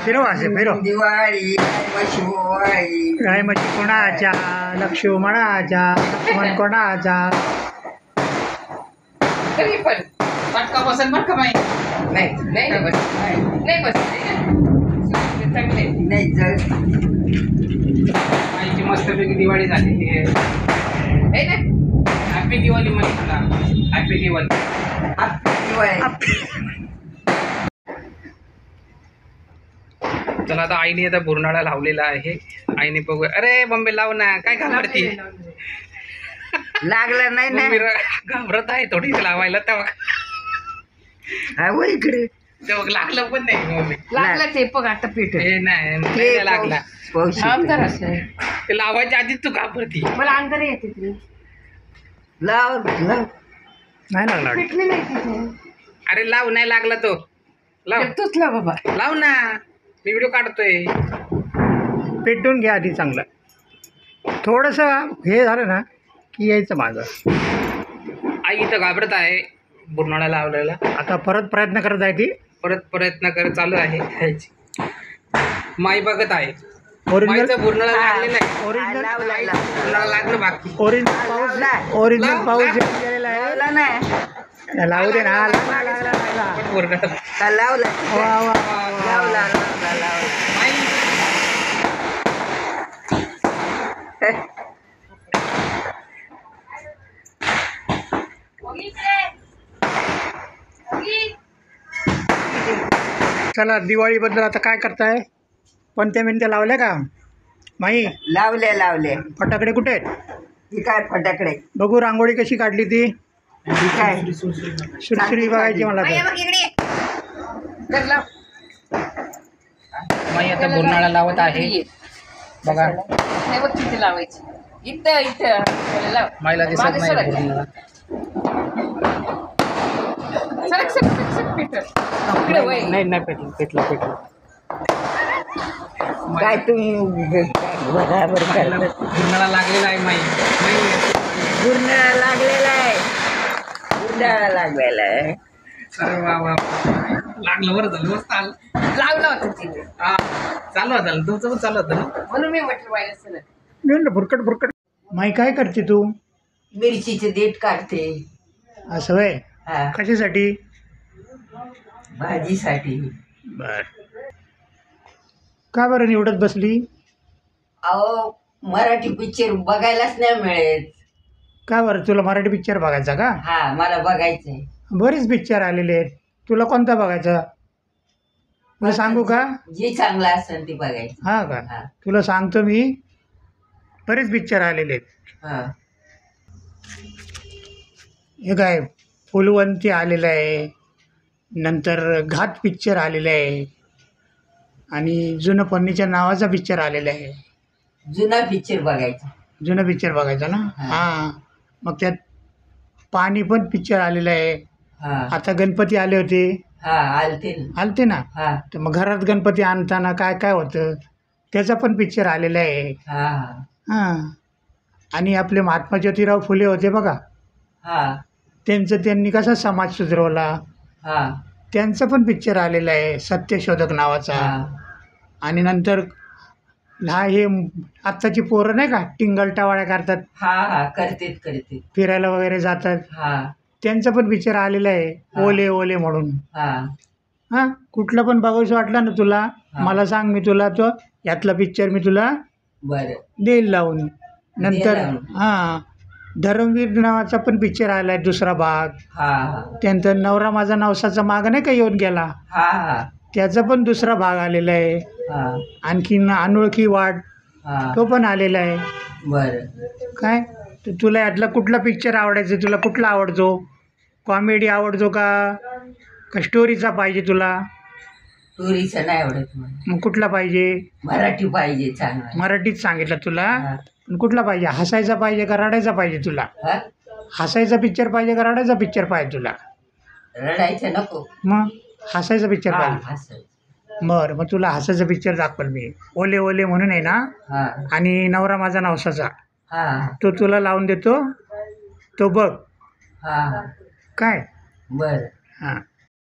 फिरव असे फिरव. दिवाळी काय म्हशी कोणाच्या, लक्ष्मणाच्या, लक्ष्मण कोणाच्या. तरी पण फटका बसन बरं का माई. नाही नाही ना बस नाही बस चांगले नाही जळ आईची मस्तपैकी दिवाळी झालेली आहे ना. हॅपी दिवाळी मला. हॅपी दिवाळी. चला आता आईने आता बुरनाळा लावलेला आहे. आईने बघू. अरे बॉम्बे लाव ना. काय घाबरती. लागला नाही ना. घाबरत आहे थोडी लावायला तेव्हा. इकडे तेव्हा लागलं पण नाही मम्मी. लागलं ते बघ आता पीठ हे नाही लागला. आमदार असं ते लावायच्या आधीच तू घाबरती. मला अंधार येते ते लाव लाव. नाही लागला. पेटले नाही तिथे. अरे लाव. नाही लागला तो. लाव तोच लाव बाबा. लाव ना. मी व्हिडिओ काढतोय. पेटून घ्या आधी चांगलं. थोडंसं हे झालं ना की यायचं माझं. आई इथं घाबरत आहे बुरनाळा लावलेला. आता परत प्रयत्न करत आहे ती. परत प्रयत्न करत चालू आहे. माई बघत आहे. ओरिजिनल माईचा बुरनाळा लागलेला आहे. ओरिजिनल बुरनाळा लागलं बाकी. ओरिजिनल पाऊस गेलेला आहे. लावला नाही. लावू दे ना. लागला. बुरनाळा. का लावला वा वा. लावला लावला लावला. माई चला दिवाळीबद्दल आता काय करताय. कोणत्या मिनत्या लावल्या का माई. लावले लावले. फटाकडे कुठे आहेत. ही काय फटाकडे. बघू रांगोळी कशी काढली ती. ही काय सुरसुरी बघायची मला तर. माई आता बुरनाळा लावत आहे. बघा नाही बघ तिथे लावायची. इथं इथं लाव. माईला दिसत मागे नाही सरक. बुरनाळा. सरक सरक सरक सरक पीठ. इकडे वय. नाही पेटलं. काय तुम्ही बरोबर करता. बुरनाळा लागलेला आहे माई. गुरनाळा लागलेला आहे. गुरनाळा लागलेला आहे. अरे वा वा. लागलं बरं झालं. मस्त आलं. लावला होता तिथे हा चालू होतं. तुमचं पण चालू होतं ना. म्हणून मी म्हटलं पाहिजे सर. भुरकट. माई काय करते तू. मिरचीचे देठ काढते. असं वय. हा कशासाठी. भाजीसाठी. बर. का बरं निवडत बसली. अहो मराठी पिक्चर बघायलाच नाही मिळत. का बरं तुला मराठी पिक्चर बघायचा का. हा मला बघायचंय. बरेच पिक्चर आलेले आहेत. तुला कोणता बघायचा. तुला सांगू का. जी चांगला असेल ती बघायची. हा का. हा तुला सांगतो मी. बरेच पिक्चर आलेले आहेत. हा हे काय फुलवंती आलेलं आहे. नंतर घात पिक्चर आलेलं आहे. आणि जुनं पन्नीच्या नावाचा पिक्चर आलेला आहे. जुना पिक्चर बघायचा. जुनं पिक्चर बघायचा ना. हां मग त्यात पाणी पण पिक्चर आलेलं आहे. हा आता गणपती आले होते. हा आलते ना. हा तर मग घरात गणपती आणताना काय काय होतं त्याचा पण पिक्चर आलेला आहे. हा हां आणि आपले महात्मा ज्योतिराव फुले होते बघा. हा त्यांनी कसा समाज सुधारवला हा त्यांचं पण पिक्चर आलेलं आहे सत्यशोधक नावाचा. आणि नंतर हे आत्ताची पोरं नाही का टिंगलटावाळ्या करतात. हा हा करते फिरायला वगैरे जातात. हा त्यांचं पण पिक्चर आलेलं आहे. ओले ओले म्हणून. हा हां कुठलं पण बघायचं वाटलं ना तुला मला सांग. मी तुला तो यातला पिक्चर मी तुला बरं देईल लावून. नंतर दे लावून. हां धर्मवीर नावाचा पण पिक्चर आला आहे दुसरा भाग. हा हा त्यानंतर नवरा माझा नवसाचा माग नाही का येऊन गेला हा हा त्याचा पण दुसरा भाग आलेला आहे. हा आणखीन अनोळखी वाट हा तो पण आलेला आहे. बरं काय तर तुला यातला कुठला पिक्चर आवडायचा. तुला कुठला आवडतो. कॉमेडी आवडतो का स्टोरीचा पाहिजे तुला. स्टोरीचं नाही आवडत मला. मग कुठला पाहिजे. मराठी पाहिजे चांगला. मराठीत सांगितलं तुला. हा. पण कुठला पाहिजे. हसायचा पाहिजे का रडायचा पाहिजे तुला. हा? हसायचा पिक्चर पाहिजे का रडायचा पिक्चर पाहिजे तुला. रडायचं नको. मग हसायचा पिक्चर हा पाहिजे. हसायचं. बरं मग तुला हसायचा पिक्चर दाखवल मी. ओले ओले म्हणून आहे ना. हा आणि नवरा माझा नवसाचा हा तो तुला लावून देतो. तो बघ हा काय. बरं हां